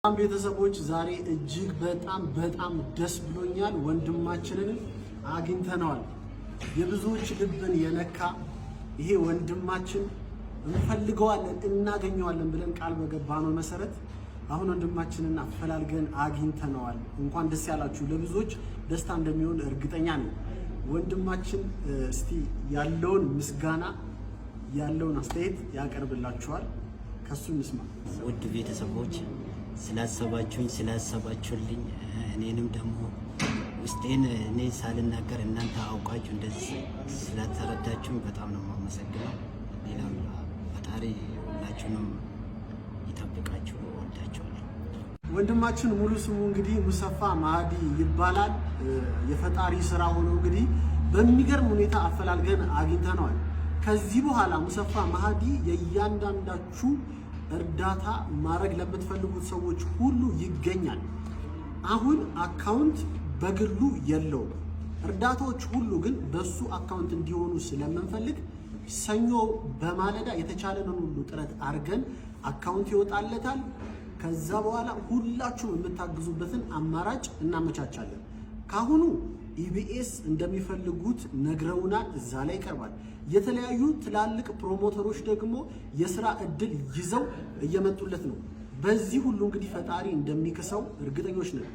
ቤተሰቦች ዛሬ እጅግ በጣም ደስ ብሎኛል። ወንድማችንን አግኝተነዋል። የብዙዎች ልብን የነካ ይሄ ወንድማችን እንፈልገዋለን እናገኘዋለን ብለን ቃል በገባነው መሰረት አሁን ወንድማችንን አፈላልገን አግኝተነዋል። እንኳን ደስ ያላችሁ። ለብዙዎች ደስታ እንደሚሆን እርግጠኛ ነኝ። ወንድማችን እስቲ ያለውን ምስጋና ያለውን አስተያየት ያቀርብላችኋል። ከሱ እንስማ። ውድ ቤተሰቦች ስላሰባችሁልኝ እኔንም ደግሞ ውስጤን እኔ ሳልናገር እናንተ አውቃችሁ እንደዚህ ስለተረዳችሁኝ በጣም ነው የማመሰግነው። ሌላም ፈጣሪ ሁላችሁንም ይጠብቃችሁ። ወዳችኋለሁ። ወንድማችን ሙሉ ስሙ እንግዲህ ሙሰፋ ማህዲ ይባላል። የፈጣሪ ስራ ሆኖ እንግዲህ በሚገርም ሁኔታ አፈላልገን አግኝተነዋል። ከዚህ በኋላ ሙሰፋ ማህዲ የእያንዳንዳችሁ እርዳታ ማድረግ ለምትፈልጉት ሰዎች ሁሉ ይገኛል። አሁን አካውንት በግሉ የለውም። እርዳታዎች ሁሉ ግን በሱ አካውንት እንዲሆኑ ስለምንፈልግ ሰኞ በማለዳ የተቻለንን ሁሉ ጥረት አድርገን አካውንት ይወጣለታል። ከዛ በኋላ ሁላችሁም የምታግዙበትን አማራጭ እናመቻቻለን። ካሁኑ ኢቢኤስ እንደሚፈልጉት ነግረውናል። እዛ ላይ ይቀርባል። የተለያዩ ትላልቅ ፕሮሞተሮች ደግሞ የሥራ እድል ይዘው እየመጡለት ነው። በዚህ ሁሉ እንግዲህ ፈጣሪ እንደሚክሰው እርግጠኞች ነን።